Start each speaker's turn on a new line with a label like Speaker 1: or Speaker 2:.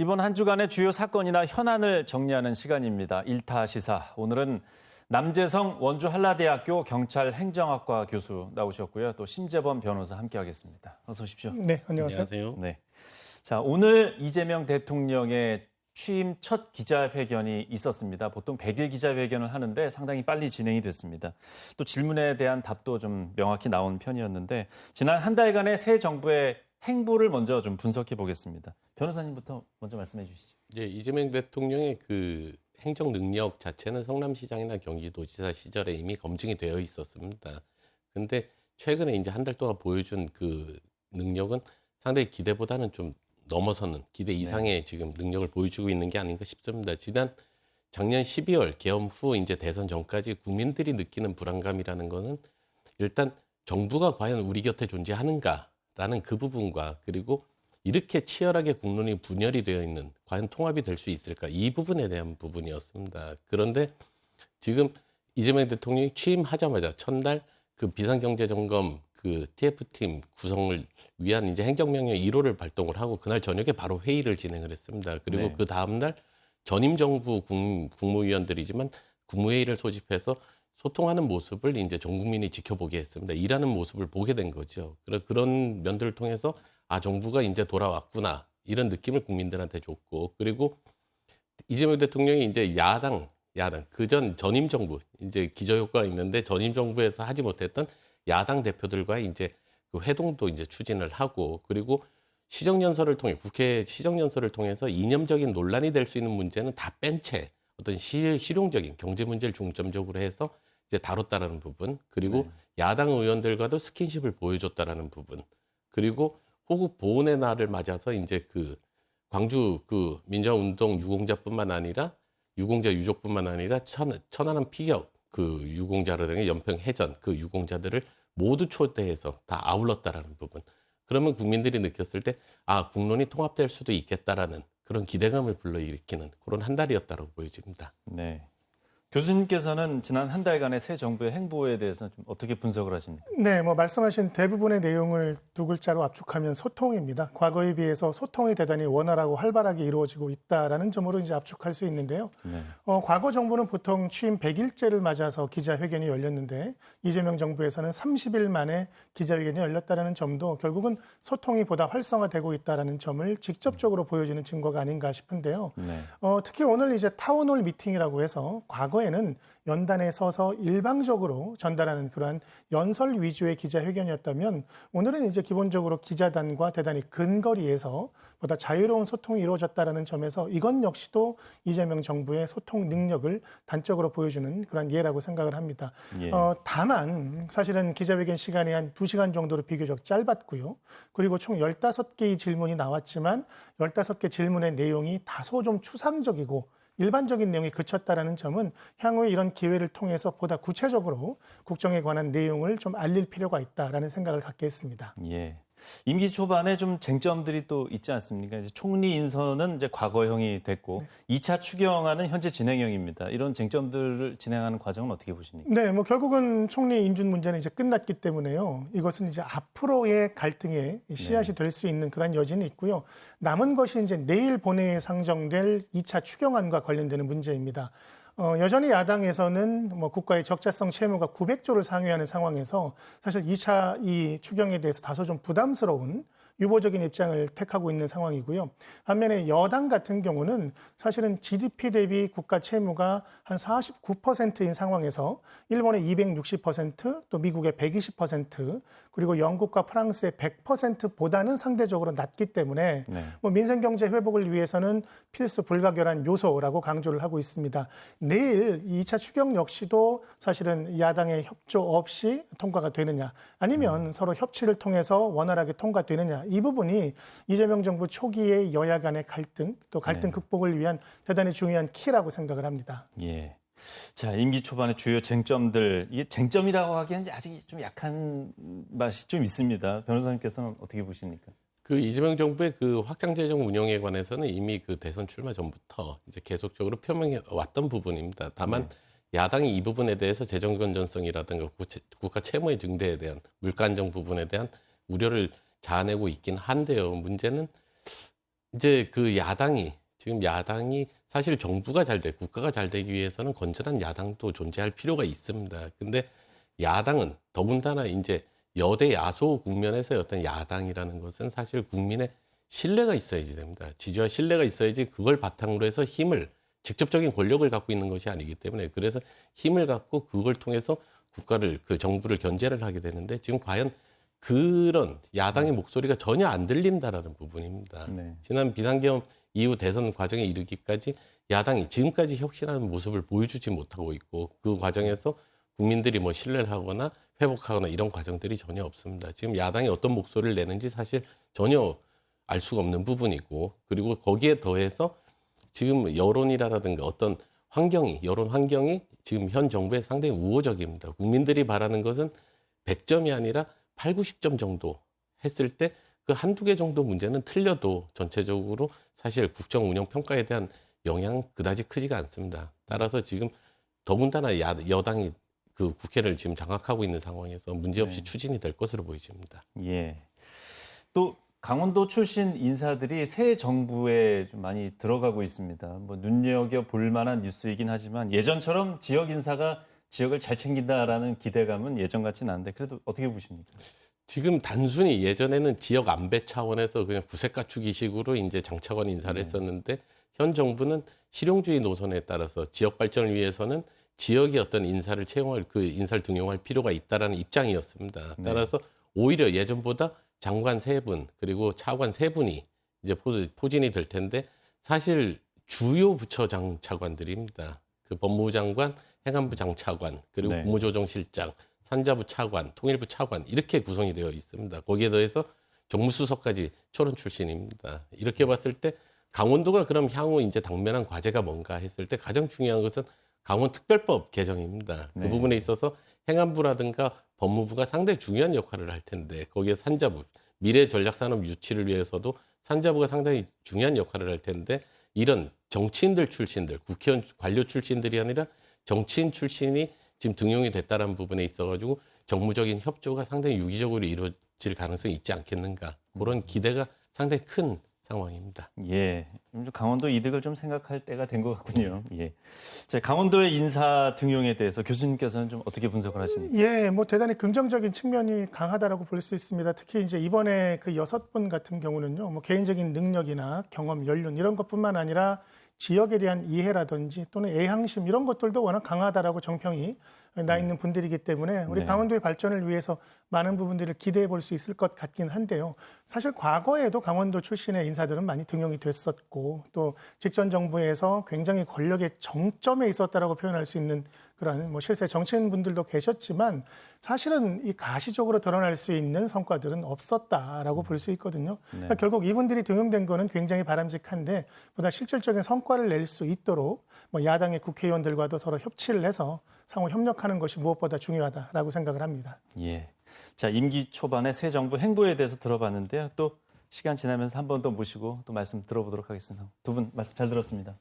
Speaker 1: 이번 한 주간의 주요 사건이나 현안을 정리하는 시간입니다. 일타 시사. 오늘은 남재성 원주 한라대학교 경찰행정학과 교수 나오셨고요. 또 심재범 변호사 함께하겠습니다. 어서 오십시오.
Speaker 2: 네, 안녕하세요.
Speaker 3: 안녕하세요.
Speaker 1: 네. 자, 오늘 이재명 대통령의 취임 첫 기자회견이 있었습니다. 보통 100일 기자회견을 하는데 상당히 빨리 진행이 됐습니다. 또 질문에 대한 답도 좀 명확히 나온 편이었는데 지난 한 달간의 새 정부의 행보를 먼저 좀 분석해 보겠습니다. 변호사님부터 먼저 말씀해 주시죠.
Speaker 3: 예, 이재명 대통령의 그 행정 능력 자체는 성남시장이나 경기도지사 시절에 이미 검증이 되어 있었습니다. 근데 최근에 이제 한 달 동안 보여준 그 능력은 상당히 기대보다는 좀 넘어서는 기대 이상의 지금 능력을 보여주고 있는 게 아닌가 싶습니다. 작년 12월 계엄 후 이제 대선 전까지 국민들이 느끼는 불안감이라는 거는 일단 정부가 과연 우리 곁에 존재하는가라는 그 부분과 그리고 이렇게 치열하게 국론이 분열이 되어 있는 과연 통합이 될 수 있을까 이 부분에 대한 부분이었습니다. 그런데 지금 이재명 대통령이 취임하자마자 첫날 그 비상경제점검 그 TF팀 구성을 위한 이제 행정명령 1호를 발동을 하고 그날 저녁에 바로 회의를 진행을 했습니다. 그리고
Speaker 1: 네.
Speaker 3: 그 다음날 전임 정부 국무위원들이지만 국무회의를 소집해서 소통하는 모습을 이제 전 국민이 지켜보게 했습니다. 일하는 모습을 보게 된 거죠. 그런 면들을 통해서 아, 정부가 이제 돌아왔구나 이런 느낌을 국민들한테 줬고 그리고 이재명 대통령이 이제 야당 그전 전임 정부 이제 기저효과가 있는데 전임 정부에서 하지 못했던 야당 대표들과의 이제 그 회동도 이제 추진을 하고 그리고 시정연설을 통해 국회 시정연설을 통해서 이념적인 논란이 될 수 있는 문제는 다 뺀 채 어떤 실용적인 경제 문제를 중점적으로 해서 이제 다뤘다라는 부분 그리고 야당 의원들과도 스킨십을 보여줬다라는 부분 그리고 호국 보훈의 날을 맞아서 이제 그 광주 그 민주화운동 유공자뿐만 아니라 유공자 유족뿐만 아니라 천안함 피격 그 유공자라든가 연평 해전 그 유공자들을 모두 초대해서 다 아울렀다라는 부분. 그러면 국민들이 느꼈을 때 아, 국론이 통합될 수도 있겠다라는 그런 기대감을 불러일으키는 그런 한 달이었다고 보여집니다.
Speaker 1: 네. 교수님께서는 지난 한 달간의 새 정부의 행보에 대해서 좀 어떻게 분석을 하십니까?
Speaker 2: 네, 말씀하신 대부분의 내용을 두 글자로 압축하면 소통입니다. 과거에 비해서 소통이 대단히 원활하고 활발하게 이루어지고 있다라는 점으로 이제 압축할 수 있는데요.
Speaker 1: 네.
Speaker 2: 과거 정부는 보통 취임 100일째를 맞아서 기자회견이 열렸는데 이재명 정부에서는 30일 만에 기자회견이 열렸다라는 점도 결국은 소통이 보다 활성화되고 있다라는 점을 직접적으로 보여주는 증거가 아닌가 싶은데요.
Speaker 1: 네.
Speaker 2: 특히 오늘 이제 타운홀 미팅이라고 해서 과거에는 연단에 서서 일방적으로 전달하는 그러한 연설 위주의 기자회견이었다면 오늘은 이제 기본적으로 기자단과 대단히 근거리에서 보다 자유로운 소통이 이루어졌다는 점에서 이건 역시도 이재명 정부의 소통 능력을 단적으로 보여주는 그런 예라고 생각을 합니다.
Speaker 1: 예.
Speaker 2: 다만 사실은 기자회견 시간이 한 2시간 정도로 비교적 짧았고요. 그리고 총 15개의 질문이 나왔지만 15개 질문의 내용이 다소 좀 추상적이고 일반적인 내용이 그쳤다라는 점은 향후에 이런 기회를 통해서 보다 구체적으로 국정에 관한 내용을 좀 알릴 필요가 있다라는 생각을 갖게 했습니다.
Speaker 1: 예. 임기 초반에 좀 쟁점들이 또 있지 않습니까? 이제 총리 인선은 이제 과거형이 됐고 2차 추경안은 현재 진행형입니다. 이런 쟁점들을 진행하는 과정은 어떻게 보십니까?
Speaker 2: 네, 결국은 총리 인준 문제는 이제 끝났기 때문에요. 이것은 이제 앞으로의 갈등의 씨앗이 될 수 있는 그런 여지는 있고요. 남은 것이 이제 내일 본회의에 상정될 2차 추경안과 관련되는 문제입니다. 여전히 야당에서는 국가의 적자성 채무가 900조를 상회하는 상황에서 사실 2차 이 추경에 대해서 다소 좀 부담스러운 유보적인 입장을 택하고 있는 상황이고요. 반면에 여당 같은 경우는 사실은 GDP 대비 국가 채무가 한 49%인 상황에서 일본의 260%, 또 미국의 120%, 그리고 영국과 프랑스의 100%보다는 상대적으로 낮기 때문에 민생 경제 회복을 위해서는 필수 불가결한 요소라고 강조를 하고 있습니다. 내일 2차 추경 역시도 사실은 야당의 협조 없이 통과가 되느냐 아니면 서로 협치를 통해서 원활하게 통과되느냐 이 부분이 이재명 정부 초기의 여야 간의 갈등 또 갈등 극복을 위한 대단히 중요한 키라고 생각을 합니다.
Speaker 1: 예. 자, 임기 초반의 주요 쟁점들, 이게 쟁점이라고 하기에는 아직 좀 약한 맛이 좀 있습니다. 변호사님께서는 어떻게 보십니까?
Speaker 3: 그 이재명 정부의 그 확장 재정 운영에 관해서는 이미 그 대선 출마 전부터 이제 계속적으로 표명해 왔던 부분입니다. 다만 야당이 이 부분에 대해서 재정 건전성이라든가 국가 채무의 증대에 대한 물가 안정 부분에 대한 우려를 자아내고 있긴 한데요. 문제는 이제 그 지금 야당이 사실 정부가 국가가 잘 되기 위해서는 건전한 야당도 존재할 필요가 있습니다. 근데 야당은 더군다나 이제 여대 야소 국면에서의 어떤 야당이라는 것은 사실 국민의 신뢰가 있어야지 됩니다. 지지와 신뢰가 있어야지 그걸 바탕으로 해서 직접적인 권력을 갖고 있는 것이 아니기 때문에 그래서 힘을 갖고 그걸 통해서 정부를 견제를 하게 되는데 지금 과연 그런 야당의 목소리가 전혀 안 들린다라는 부분입니다.
Speaker 1: 네.
Speaker 3: 지난 비상계엄 이후 대선 과정에 이르기까지 야당이 지금까지 혁신하는 모습을 보여주지 못하고 있고 그 과정에서 국민들이 뭐 신뢰를 하거나 회복하거나 이런 과정들이 전혀 없습니다. 지금 야당이 어떤 목소리를 내는지 사실 전혀 알 수가 없는 부분이고 그리고 거기에 더해서 지금 여론이라든가 어떤 여론 환경이 지금 현 정부에 상당히 우호적입니다. 국민들이 바라는 것은 100점이 아니라 8, 90점 정도 했을 때 그 한두 개 정도 문제는 틀려도 전체적으로 사실 국정 운영 평가에 대한 영향은 그다지 크지가 않습니다. 따라서 지금 더군다나 여당이 그 국회를 지금 장악하고 있는 상황에서 문제없이
Speaker 1: 네.
Speaker 3: 추진이 될 것으로 보여집니다.
Speaker 1: 예. 또 강원도 출신 인사들이 새 정부에 좀 많이 들어가고 있습니다. 뭐 눈여겨 볼 만한 뉴스이긴 하지만 예전처럼 지역 인사가 지역을 잘 챙긴다라는 기대감은 예전 같지는 않은데 그래도 어떻게 보십니까?
Speaker 3: 지금 단순히 예전에는 지역 안배 차원에서 그냥 구색 갖추기식으로 이제 장차관 인사를 했었는데 현 정부는 실용주의 노선에 따라서 지역 발전을 위해서는 지역의 어떤 인사를 등용할 필요가 있다라는 입장이었습니다.
Speaker 1: 네.
Speaker 3: 따라서 오히려 예전보다 장관 3분 그리고 차관 3분이 이제 포진이 될 텐데 사실 주요 부처 장차관들입니다. 그 법무부 장관, 행안부 장차관, 그리고
Speaker 1: 네.
Speaker 3: 국무조정실장, 산자부 차관, 통일부 차관 이렇게 구성이 되어 있습니다. 거기에 더해서 정무수석까지 초론 출신입니다. 이렇게 봤을 때 강원도가 그럼 향후 이제 당면한 과제가 뭔가 했을 때 가장 중요한 것은 강원특별법 개정입니다. 그
Speaker 1: 네.
Speaker 3: 부분에 있어서 행안부라든가 법무부가 상당히 중요한 역할을 할 텐데 거기에 산자부, 미래 전략산업 유치를 위해서도 산자부가 상당히 중요한 역할을 할 텐데 이런 정치인들 출신들, 국회의원 관료 출신들이 아니라 정치인 출신이 지금 등용이 됐다는 부분에 있어가지고 정무적인 협조가 상당히 유기적으로 이루어질 가능성이 있지 않겠는가 그런 기대가 상당히 큰 상황입니다.
Speaker 1: 예, 강원도 이득을 좀 생각할 때가 된 것 같군요. 예, 자, 강원도의 인사 등용에 대해서 교수님께서는 좀 어떻게 분석을 하십니까?
Speaker 2: 예, 뭐 대단히 긍정적인 측면이 강하다라고 볼 수 있습니다. 특히 이제 이번에 그 6분 같은 경우는요, 뭐 개인적인 능력이나 경험, 연륜 이런 것뿐만 아니라 지역에 대한 이해라든지 또는 애향심 이런 것들도 워낙 강하다라고 정평이 나 있는 분들이기 때문에 우리
Speaker 1: 네.
Speaker 2: 강원도의 발전을 위해서 많은 부분들을 기대해 볼 수 있을 것 같긴 한데요. 사실 과거에도 강원도 출신의 인사들은 많이 등용이 됐었고 또 직전 정부에서 굉장히 권력의 정점에 있었다라고 표현할 수 있는 그런 뭐 실세 정치인분들도 계셨지만 사실은 이 가시적으로 드러날 수 있는 성과들은 없었다라고 볼 수 있거든요. 그러니까 결국 이분들이 등용된 거는 굉장히 바람직한데 보다 실질적인 성과를 낼 수 있도록 뭐 야당의 국회의원들과도 서로 협치를 해서 상호 협력하는 것이 무엇보다 중요하다라고 생각을 합니다.
Speaker 1: 예, 자, 임기 초반에 새 정부 행보에 대해서 들어봤는데요. 또 시간 지나면서 한 번 더 모시고 또 말씀 들어보도록 하겠습니다. 두 분 말씀 잘 들었습니다.